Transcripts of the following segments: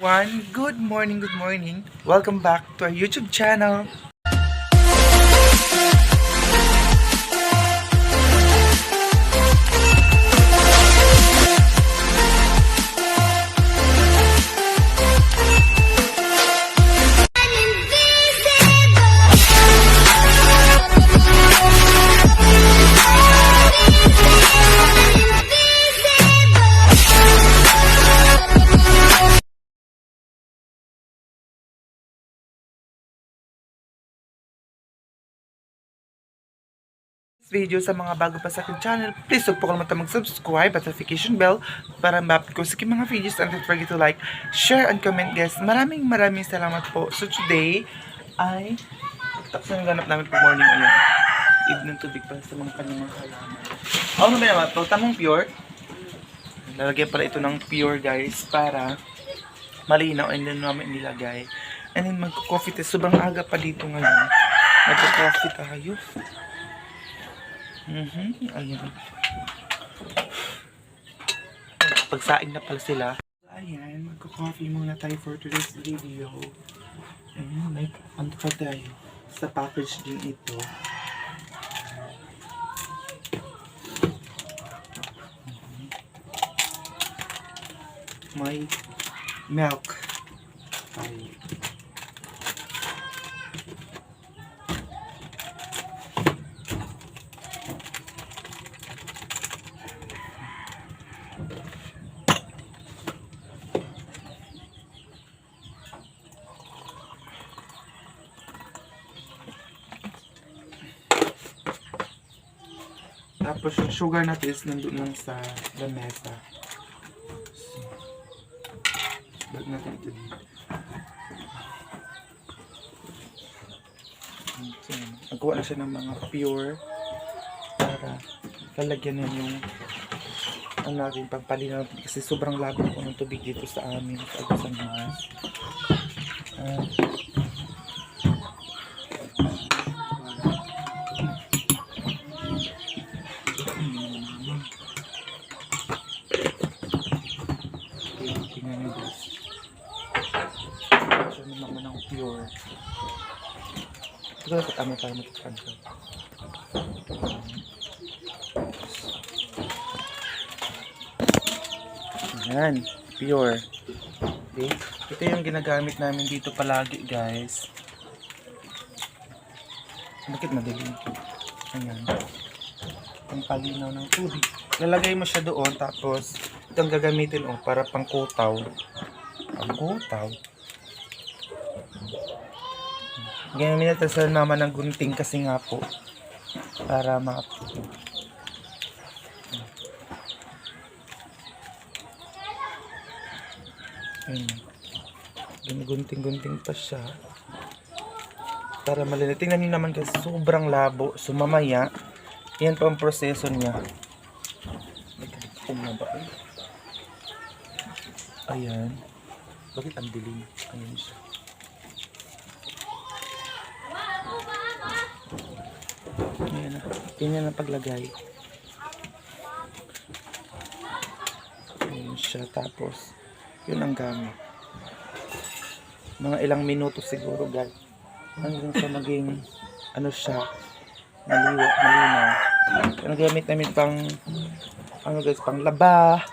Good morning, good morning. Welcome back to our YouTube channel. Video sa mga bago pa sa aking channel, please huwag po kalimutan mag-subscribe at notification bell para ma-update ko sa aking mga videos, and don't forget to like, share, and comment guys. Maraming salamat po. So today ay tapos na yung ganap namin pag morning ngayon. Evening tubig para sa mga kanyang mga halaman. Ano ba naman ito? Tamang pure. Lalagyan pala ito ng pure guys para malinaw, and then namin nilagay. And then magko-coffee tayo. Sobrang aga pa dito ngayon. Magko-coffee tayo. Ayan. Pagsaing na pala sila. Ayan, magko-coffee muna tayo for today's video. Ayan, may ano pa tayo. Sa package din ito. May milk tayo. Tapos yung sugar natin is nandun lang sa lamesa. So, bag natin ito dito. So, nagkuha na siya ng mga pure para lalagyan na yung ano natin pagpalinaw kasi sobrang labo po ng tubig dito sa amin sa Agusan Mas. Pure. Ito dapat ano tayo matutukan ko. Ayan, pure. Okay. Ito yung ginagamit namin dito palagi guys. Bakit madilim ito? Ayan. Ang palinaw ng tubig. Lalagay mo siya doon tapos itong gagamitin para pangkutaw. Pangkutaw. Ginamit natin sa mama ng gunting kasi nga po para gunting-gunting pa siya para malinis. Tingnan nyo naman kasi sobrang labo. So mamaya yan pa ang proseso niya. Ayan. Bakit ang dilim? Ayan siya. Ayan na. Ganyan ang paglagay. Ayan siya. Tapos, yun ang gamit. Mga ilang minuto siguro guys. Hanggang sa maging, ano siya, malinaw. Ang gamit namin pang, ano guys, pang laba,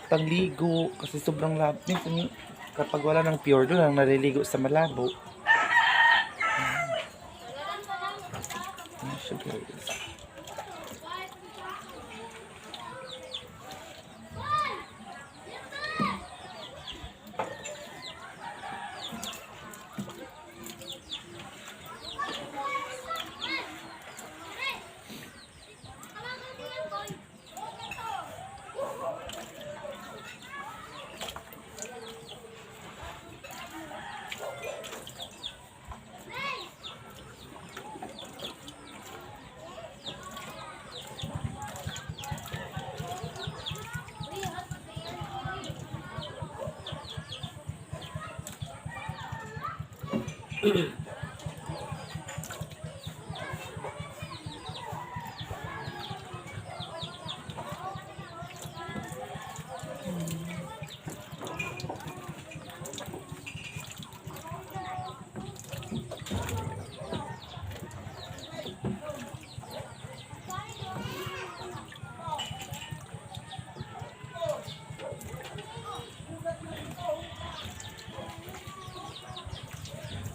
pang ligo. Kasi sobrang labo. Minsan, kapag wala ng pure, doon lang naliligo sa malabo. Guys.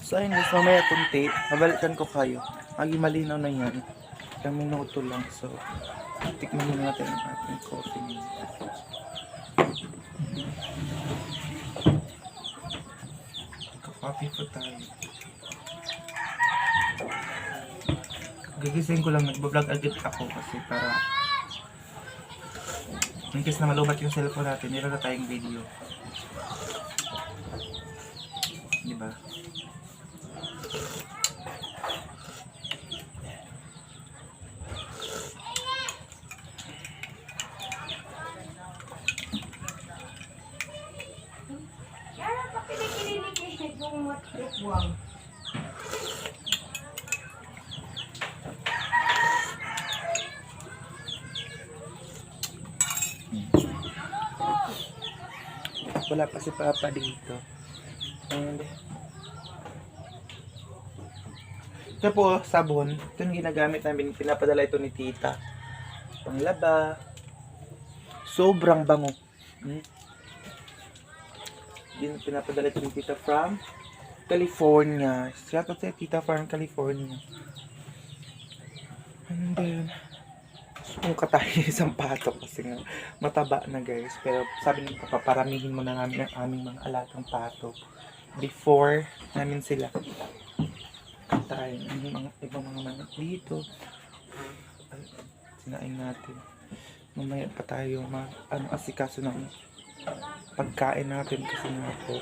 So ayun guys, mamaya kunti, mabalikan ko kayo. Maging malinaw na yan. Ilang minuto lang. So, tikman muna natin ang ating coffee. Coffee po tayo. Gigising ko lang, nagbablog agad ako kasi para in case na malubat yung cellphone natin, meron na tayong video. Diba? Wala pa si Papa dito. And ito po, sabon. Ito yung ginagamit namin. Pinapadala ito ni Tita. Panglaba. Sobrang bango. Pinapadala ito ni Tita from California. Shout out sa Tita from California. And then, suka tayo isang patok kasi nga mataba na guys. Pero sabi ng Papa, paramihin mo na namin ang aming mga alagang patok before namin sila tayo yung mga ibang mga manok dito. Sinain natin. Mamaya pa tayo asikaso ng pagkain natin kasi nga po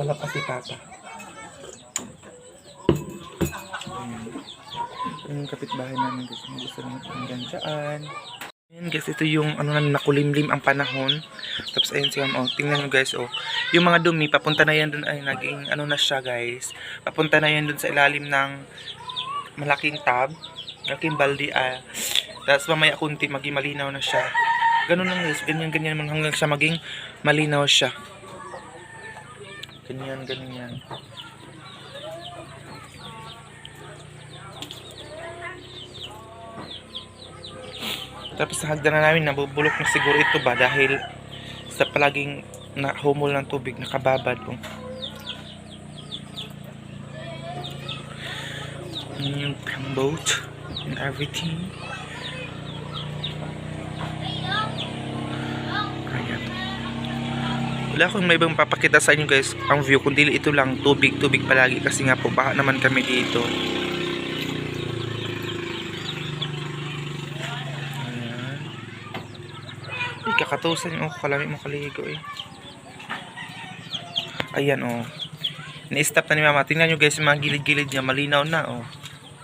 wala pa si Papa. Yung kapitbahay namin guys, gusto naman hanggang dyan. Ayan guys, ito yung ano namin, nakulimlim ang panahon. Tapos ayun siya, tingnan nyo guys, yung mga dumi, papunta na yan dun, ay naging ano na siya guys, papunta na yan dun sa ilalim ng malaking tub, malaking baldi, tapos mamaya kunti, maging malinaw na siya. Ganun lang guys, ganyan naman hanggang siya maging malinaw siya. Ganyan. Tapos sa hagdan na namin, nabubulok na siguro ito ba dahil sa palaging humol ng tubig, nakababad. Yung boat and everything. Ayan. Wala akong may ibang papakita sa inyo guys, ang view, kundi ito lang, tubig palagi kasi nga po, baka naman kami dito. Kakatusan yung kalami mo kaligo Ayan ni-stop na ni Mama. Tingnan nyo guys yung mga gilid-gilid niya, malinaw na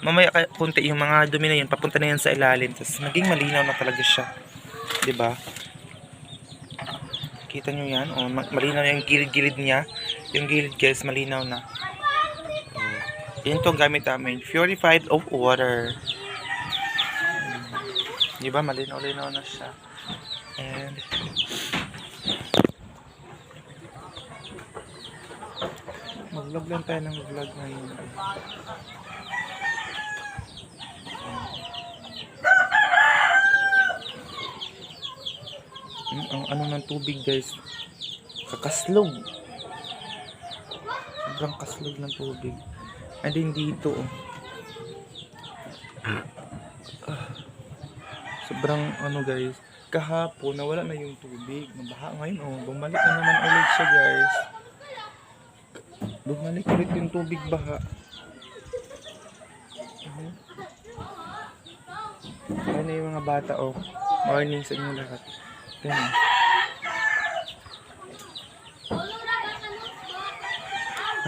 Mamaya kunti yung mga dumi na yun, papunta na yan sa ilalim. Tapos naging malinaw na talaga siya. Diba? Kita nyo yan? Malinaw na yung gilid-gilid niya. Yung gilid guys, malinaw na. Yan itong gamit namin. Purified of water. Diba? Malinaw-linaw na siya. And mag-vlog lang tayo ng vlog ngayon. Ang ano ng tubig guys, kakaslog. Sobrang kaslog ng tubig. And then dito sobrang ano guys, kahapon nawala na yung tubig, nabaha ngayon bumalik na naman ulit siya guys. Bumalik ulit yung tubig baha. Ano yung mga bata morning sa inyo lahat. Ganun.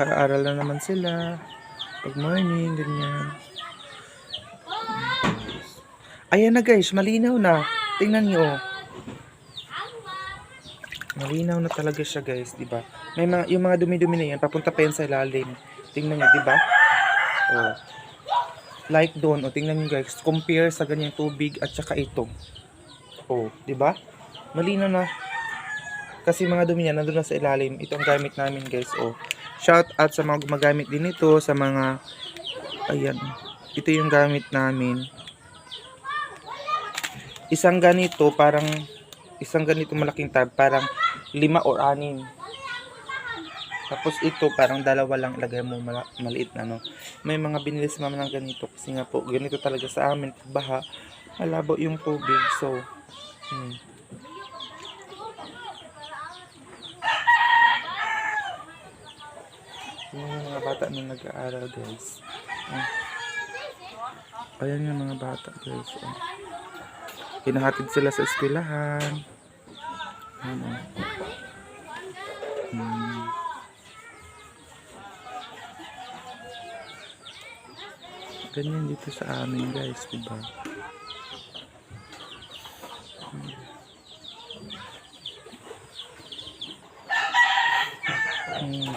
Aral na naman sila pag morning, ganyan. Ayan na guys, malinaw na. Tingnan niyo malinaw na talaga siya guys, di ba? May yung mga dumi-dumi na yan, papunta pa yan sa ilalim. Tingnan niyo, di ba? Like doon, tingnan niyo guys, compare sa ganyang tubig at saka ito. Di ba? Malinaw na. Kasi mga dumi yan, nandun na sa ilalim. Ito ang gamit namin guys, Shout out sa mga gumagamit din ito, sa mga, ayan. Ito yung gamit namin. Isang ganito malaking tub, parang 5 or 6. Tapos ito, parang dalawa lang ilagay mo, maliit na, no? May mga binili si mama ng ganito kasi nga po, ganito talaga sa amin. Baha, malabo yung tubig. So, yun yung mga bata na nag-aaral, guys. Ayan yung mga bata, guys. Kinahatid sila sa eskwelahan. Ganyan dito sa amin, guys, diba?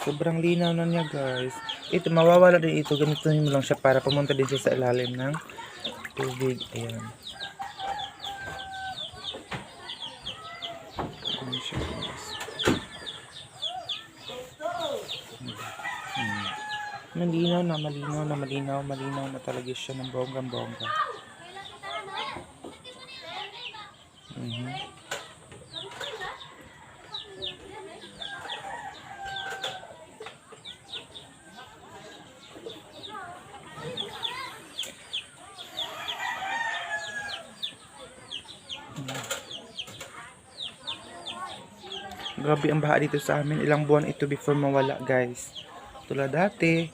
Sobrang linaw na niya, guys. Ito, mawawala din ito. Ganito mo lang siya para pumunta din siya sa ilalim ng tubig. Ayan. Ayan siya, guys. Malinaw na talaga siya ng bonggang-bongga. Grabe ang baha dito sa amin. Ilang buwan ito before mawala, guys. Tulad dati.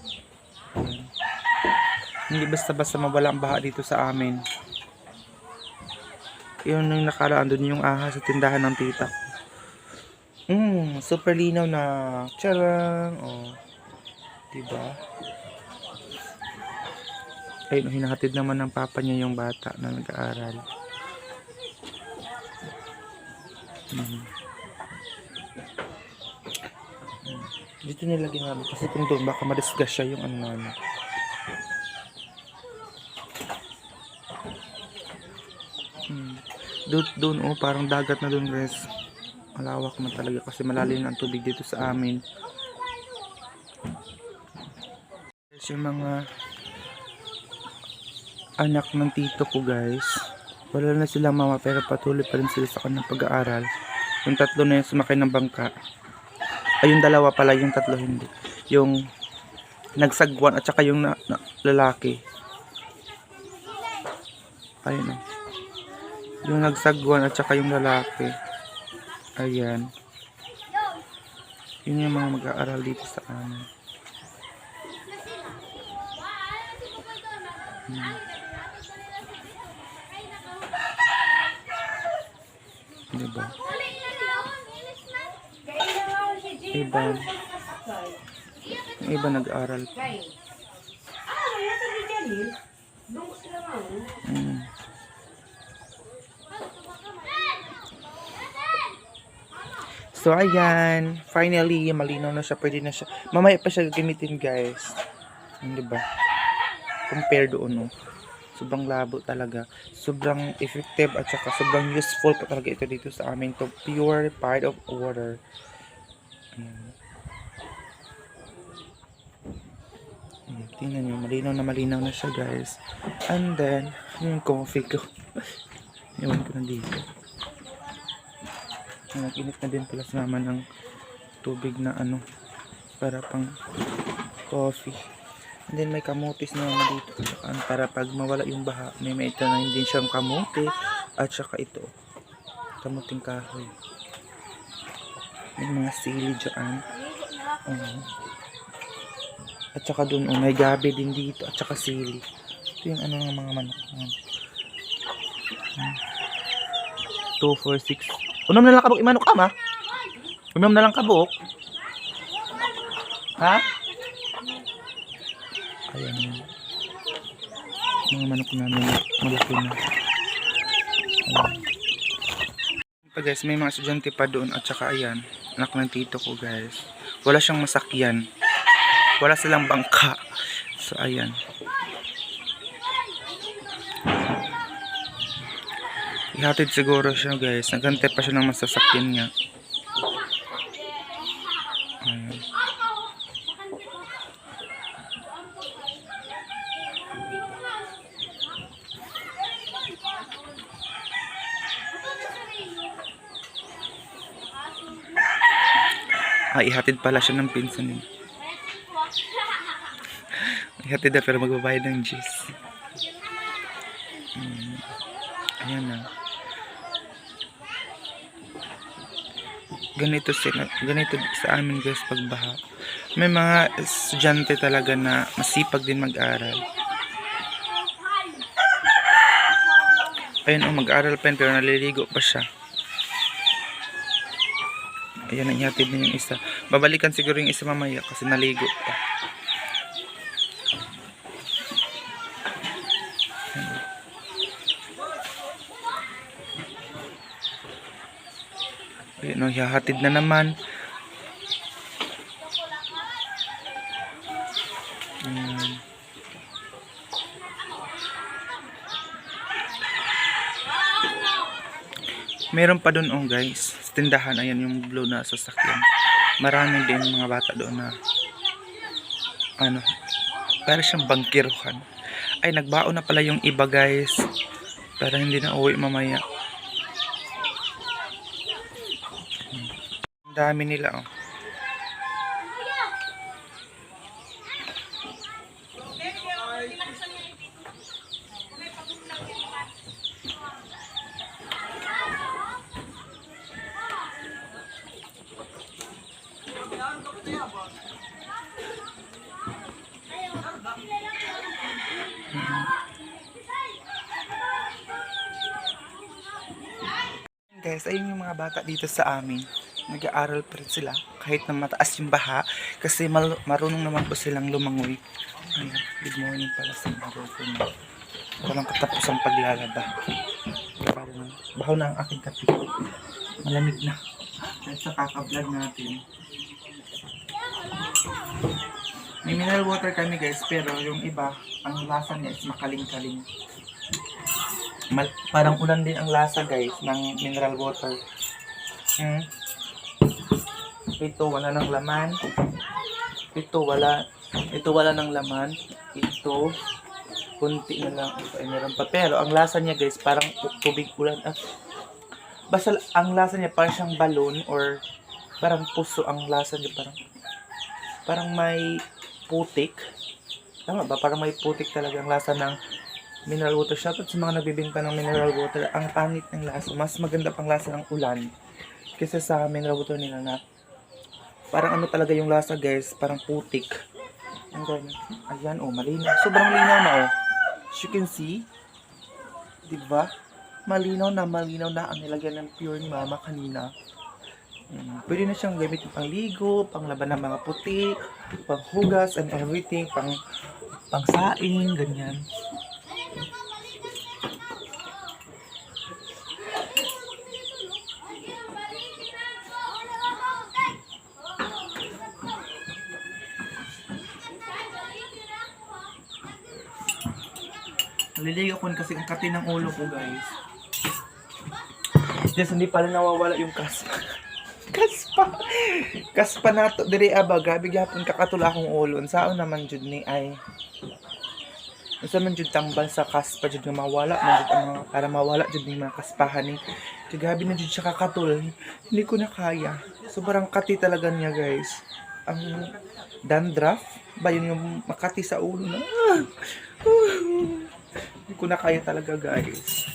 Hindi basta-basta mawala ang baha dito sa amin. Yun yung nakaraan doon yung ahas sa tindahan ng tita ko. Super linaw na. Charang. Oh. Diba? Ayun, hinahatid naman ng papa niya yung bata na nag-aaral. Dito nilagay namin kasi kung doon baka madisgas siya yung ano namin. Doon parang dagat na doon, guys. Malawak na talaga kasi malalim ang tubig dito sa amin. Guys, yung mga anak ng tito ko, guys, wala na silang mama pero patuloy pa rin sila sa kanilang pag-aaral. Yung tatlo na yung sumakay ng bangka. Ay, yung dalawa pala, yung tatlo hindi. Yung nagsagwan at saka yung lalaki. Ayun o. Yung nagsagwan at saka yung lalaki. Ayan. Yun yung mga mag-aaral dito sa amin. Diba? Iba nag-aaral pa. So ayan, finally malinaw na siya, pwede na siya. Mamaya pa siya gagamitin, guys. Diba? Compare doon, no? Sobrang labo talaga. Sobrang effective at saka sobrang useful pa talaga ito dito sa amin. To purified of water. Tingnan nyo, malinaw na siya, guys. And then, yung coffee ko. Iwan ko na dito. Nag-init na din pala sa mama ng tubig na ano, para pang coffee. And then may kamutis na naman dito. Para pag mawala yung baha, may maitanayin din siyang kamuti. At saka ito, kamuting kahoy. May mga sili dyan. At saka dun, may gabi din dito. At saka sili. Ito yung ano ng mga manok. 2, 4, 6. Unom na lang kabuk, imanok ka, ma? Unom na lang kabuk. Ha? Ayan yun. Mga manok namin malaki na. Pa, guys, may mga estudyante pa doon. At saka ayan, anak ng tito ko, guys. Wala siyang masakyan. Wala silang bangka. So ayan. Ihatid siguro siya, guys. Nagantay pa siya ng masasakyan niya. Ayan. Ihatid pala siya ng pinsan niya. Ihatid na pero magbabayad ng G's. Ayan na. Ganito sa amin guys pagbaha. May mga estudyante talaga na masipag din mag-aral. Ayun mag-aral pa yun pero naliligo pa siya. Ayan, ihatid na yung isa. Babalikan siguro yung isa mamaya kasi naligo pa. Ayan, ihahatid na naman. Meron pa doon guys, sa tindahan, ayan yung blue na sasakyan. Maraming din mga bata doon na para siyang bangkiruhan. Ay, nagbaon na pala yung iba guys para hindi na uwi mamaya. Ang dami nila Guys, ayun yung mga bata dito sa amin. Nag-aaral pa rin sila kahit na mataas yung baha kasi marunong naman po silang lumangoy. Ayun, good morning pala sa mga girlfriend. Walang katapusang paglalaba. Bahaw na ang aking kape. Malamig na. Dahil sa kaka-vlog natin. May mineral water kami guys, pero yung iba, ang lasa niya is makaling-kaling. Parang ulan din ang lasa guys ng mineral water. Ito wala ng laman. Ito wala ng laman. Ito kunti na lang. Ito ay meron pa. Pero ang lasa niya guys parang tubig ulan. Basta ang lasa niya parang siyang balon or parang puso ang lasa niya, parang may putik. Tama ba? Parang may putik talaga ang lasa ng mineral water. Shoutout sa mga nagbibenta ng mineral water. Ang pangit ng lasa. Mas maganda pang lasa ng ulan kaysa sa mineral water nila na parang talaga yung lasa guys. Parang putik. Ayan malinaw. Sobrang linaw na As you can see. Diba? Malinaw na ang nilagyan ng pure ni mama kanina. Pwede na siyang gamitin pang ligo, pang laban ng mga puti, pang hugas and everything, pang saing, ganyan. Naliligo ko kasi ang kati ng ulo ko guys. Yes, hindi pala nawawala yung kaspa. Kaspa na to diri abaga bigyan kakatula akong ulo. Sao naman jud ni ay. Unsa man jud tambal sa kaspa jud nga mawala man jud para mawala jud ning mga kaspahan ni. Kagabi na jud siya kakatul. Hindi ko na kaya. Sobrang kati talaga niya guys. Ang dandruff ba yun yung makati sa ulo na. Hindi ko na kaya talaga guys.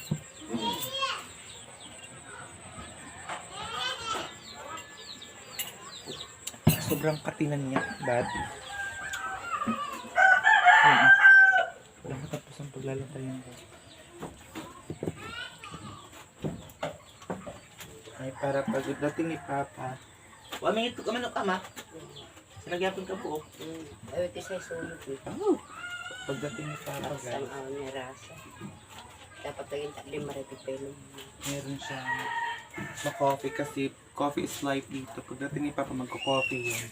Sobrang katinan niya, bad. Wala matapos ang paglalantay niya. Ay, para pagdating ni Papa. May ito ka manok ama. Sinagyapon ka po. Ay, ito sa sulog eh. Pagdating ni Papa guys. Ang may rasa. Dapat laging takli maripipelo. Meron siyang ma-coffee kasi coffee is life dito. Pagdating ni Papa magko-coffee yun.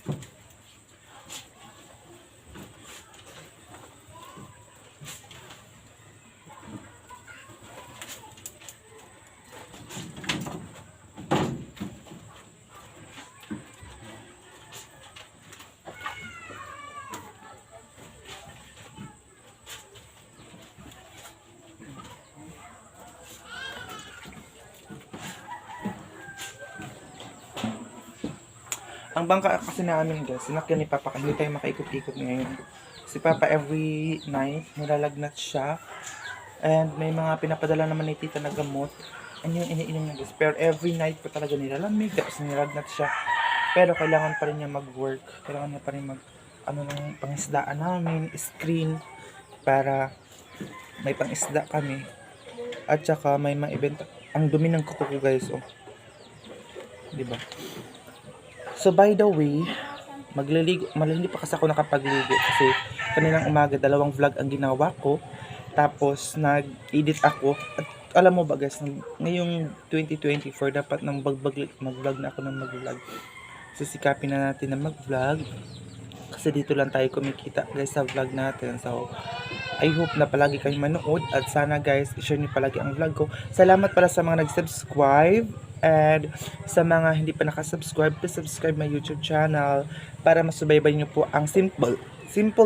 Ang bangka kasi namin guys, sinakyan ni Papa, hindi tayo makaikot-ikot ngayon. Si Papa every night, nilalagnat siya. And may mga pinapadala naman ni Tita na gamot. And yung iniinom niya guys. Pero every night po talaga nilalamig, tapos nilalagnat siya. Pero kailangan pa rin niya mag-work. Kailangan niya pa rin ng pangisdaan namin, screen, para may pangisda kami. At saka may mga event. Ang dumi ng kuko ko guys, oh. Diba? So by the way, hindi pa kasi ako nakapagligo kasi kaninang umaga 2 vlog ang ginawa ko. Tapos nag-edit ako. At alam mo ba guys, ngayong 2024 dapat mag-vlog na ako ng mag-vlog. Sisikapin na natin na mag-vlog. Kasi dito lang tayo kumikita guys sa vlog natin. So I hope na palagi kayong manood at sana guys, i-share niyo palagi ang vlog ko. Salamat pala sa mga nag-subscribe. And sa mga hindi pa nakasubscribe, please subscribe my YouTube channel para masubaybay nyo po ang simple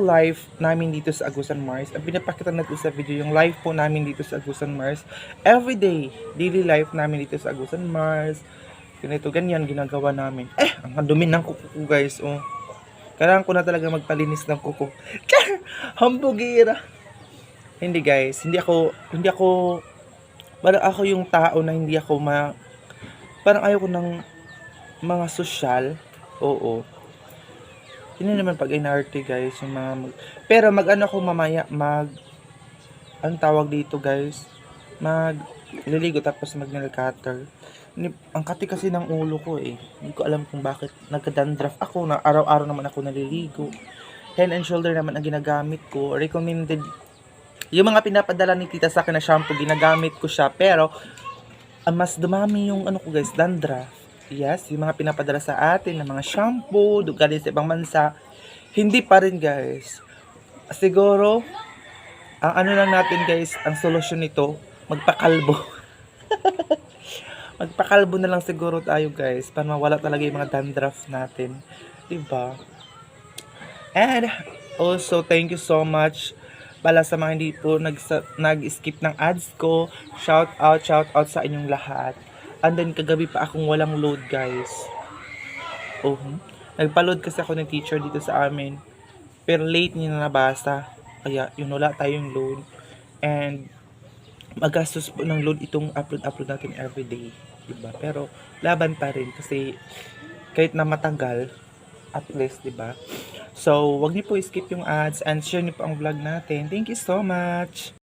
life namin dito sa Agusan Mars. Ang pinapakita natin sa video yung life po namin dito sa Agusan Mars. Everyday, daily life namin dito sa Agusan Mars. Ganito, ganyan ginagawa namin. Ang dumi ng kuko ko guys, oh. Kailangan ko na talaga magpalinis ng kuko. Hambugira. Hindi guys, hindi ako, parang ako yung tao na hindi ako parang ayoko ng mga sosyal. Oo. Hindi naman pag inarte guys. Yung pero mag-ano ako mamaya. Anong tawag dito guys? Liligo tapos mag-nail cutter. Ang kati kasi ng ulo ko eh. Hindi ko alam kung bakit nagka-dandruff ako. Na araw-araw naman ako naliligo. Head and shoulder naman ang ginagamit ko. Recommended. Yung mga pinapadala ni tita sa akin na shampoo, ginagamit ko siya. Pero mas dumami yung ano ko guys, dandruff. Yes, yung mga pinapadala sa atin ng mga shampoo, galing sa ibang bansa. Hindi pa rin guys. Siguro, ang ano lang natin guys, ang solusyon nito, magpakalbo. Magpakalbo na lang siguro tayo guys, para mawala talaga yung mga dandruff natin. Diba? And also, thank you so much pala sa mga hindi po nag-skip ng ads ko. Shout out sa inyong lahat. And then kagabi pa akong walang load guys. Nagpa-load kasi ako ng teacher dito sa amin. Pero late niya na nabasa. Kaya yun, wala tayong load. And magastos po ng load itong upload natin everyday. Diba? Pero laban pa rin kasi kahit na matagal, at least, diba? So, wag niyo po skip yung ads and share niyo po ang vlog natin. Thank you so much!